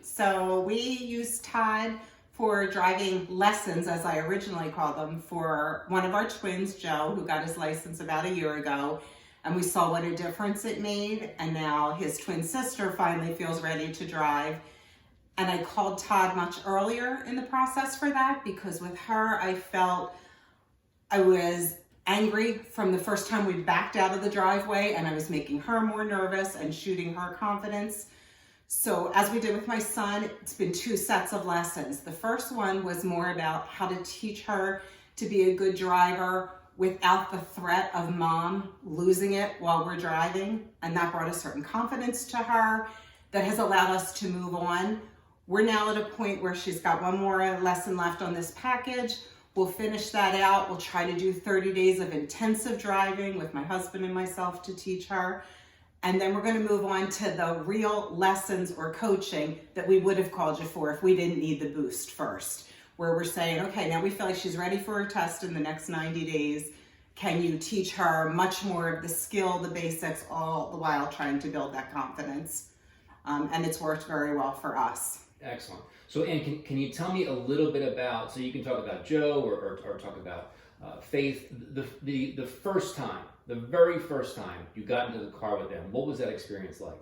So we used Todd for driving lessons, as I originally called them, for one of our twins, Joe, who got his license about a year ago. And we saw what a difference it made. And now his twin sister finally feels ready to drive. And I called Todd much earlier in the process for that, because with her, I felt I was angry from the first time we backed out of the driveway, and I was making her more nervous and shooting her confidence. So as we did with my son, it's been 2 sets of lessons. The first one was more about how to teach her to be a good driver without the threat of mom losing it while we're driving. And that brought a certain confidence to her that has allowed us to move on. We're now at a point where she's got one more lesson left on this package. We'll finish that out. We'll try to do 30 days of intensive driving with my husband and myself to teach her. And then we're going to move on to the real lessons or coaching that we would have called you for if we didn't need the boost first, where we're saying, okay, now we feel like she's ready for her test in the next 90 days. Can you teach her much more of the skill, the basics, all the while trying to build that confidence? And it's worked very well for us. Excellent. So, Ann, can you tell me a little bit about, so you can talk about Joe or talk about Faith, the first time, the very first time you got into the car with them, what was that experience like?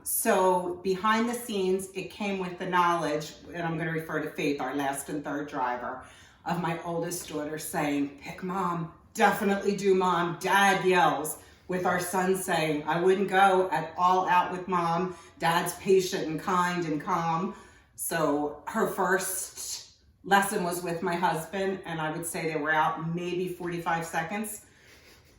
So behind the scenes, it came with the knowledge, and I'm going to refer to Faith, our last and third driver, of my oldest daughter saying, pick mom, definitely do mom, dad yells, with our son saying, I wouldn't go at all out with mom, dad's patient and kind and calm. So her first lesson was with my husband, and I would say they were out maybe 45 seconds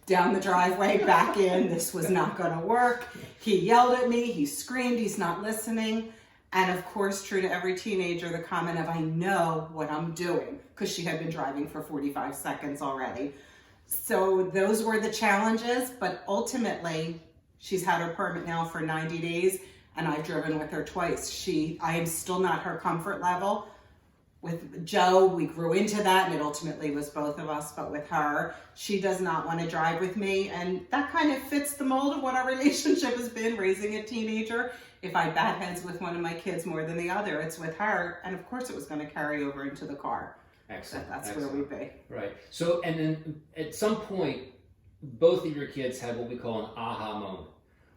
down the driveway, back in. This was not going to work. He yelled at me, he screamed, he's not listening. And of course, true to every teenager, the comment of, I know what I'm doing, because she had been driving for 45 seconds already. So those were the challenges, but ultimately, she's had her permit now for 90 days, and I've driven with her twice. I am still not her comfort level. With Joe, we grew into that, and it ultimately was both of us, but with her, she does not want to drive with me, and that kind of fits the mold of what our relationship has been, raising a teenager. If I bat heads with one of my kids more than the other, it's with her, and of course it was going to carry over into the car. Excellent. That's Excellent. where we'd be. Right. So, and then at some point, both of your kids had what we call an aha moment,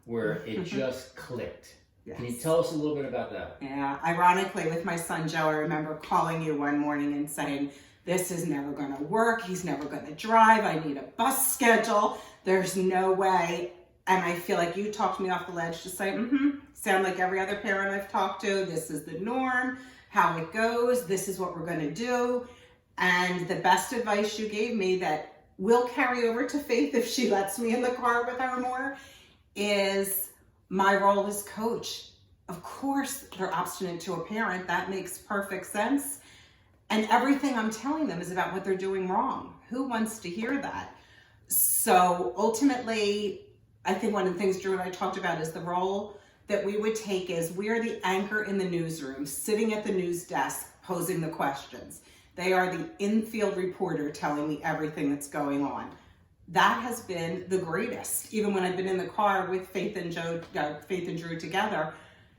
where it just clicked. Yes. Can you tell us a little bit about that? Yeah. Ironically, with my son Joe, I remember calling you one morning and saying, this is never going to work. He's never going to drive. I need a bus schedule. There's no way. And I feel like you talked me off the ledge to say, sound like every other parent I've talked to. This is the norm, how it goes. This is what we're going to do. And the best advice you gave me that will carry over to Faith if she lets me in the car with her more is my role as coach. Of course, they're obstinate to a parent. That makes perfect sense. And everything I'm telling them is about what they're doing wrong. Who wants to hear that? So ultimately, I think one of the things Drew and I talked about is the role that we would take is we are the anchor in the newsroom, sitting at the news desk, posing the questions. They are the infield reporter telling me everything that's going on. That has been the greatest, even when I've been in the car with Faith and Drew together,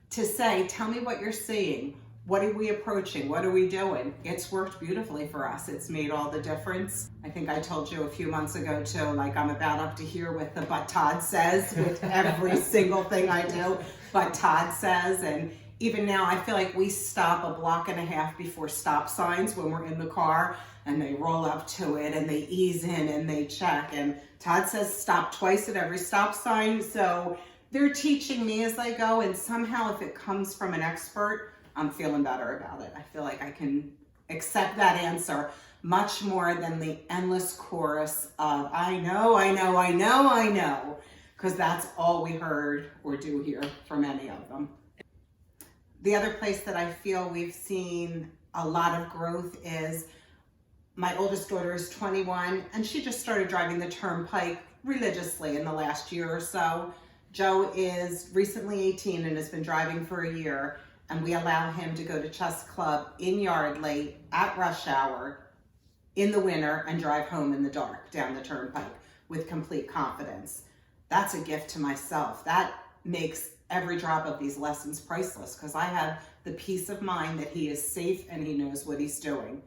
to say, tell me what you're seeing. What are we approaching? What are we doing? It's worked beautifully for us. It's made all the difference. I think I told you a few months ago too, like I'm about up to here with the but Todd says with every single thing I do, but Todd says. And even now I feel like we stop a block and a half before stop signs when we're in the car, and they roll up to it and they ease in and they check. And Todd says stop twice at every stop sign. So they're teaching me as I go, and somehow if it comes from an expert, I'm feeling better about it. I feel like I can accept that answer much more than the endless chorus of I know, I know, I know, I know, because that's all we heard or do hear from any of them. The other place that I feel we've seen a lot of growth is my oldest daughter is 21, and she just started driving the turnpike religiously in the last year or so. Joe is recently 18 and has been driving for a year. And we allow him to go to chess club in Yardley at rush hour in the winter and drive home in the dark down the turnpike with complete confidence. That's a gift to myself. That makes every drop of these lessons priceless, because I have the peace of mind that he is safe and he knows what he's doing.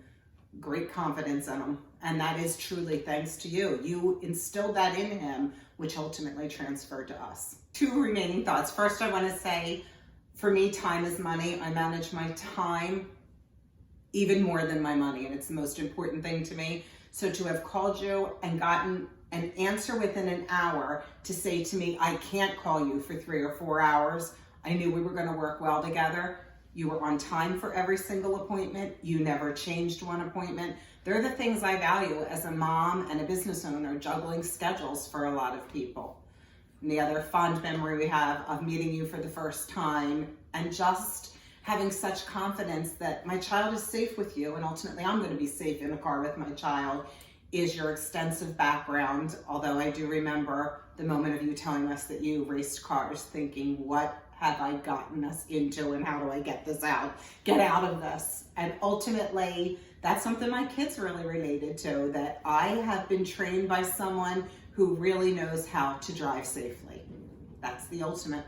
Great confidence in him. And that is truly thanks to you. You instilled that in him, which ultimately transferred to us. 2 remaining thoughts. First, I want to say, for me, time is money. I manage my time even more than my money, and it's the most important thing to me. So to have called you and gotten an answer within an hour to say to me, I can't call you for 3 or 4 hours. I knew we were going to work well together. You were on time for every single appointment. You never changed one appointment. They're the things I value as a mom and a business owner, juggling schedules for a lot of people. And the other fond memory we have of meeting you for the first time and just having such confidence that my child is safe with you, and ultimately I'm going to be safe in a car with my child, is your extensive background. Although I do remember the moment of you telling us that you raced cars, thinking, what have I gotten us into and how do I get out of this? And ultimately, that's something my kids really related to, that I have been trained by someone who really knows how to drive safely. That's the ultimate.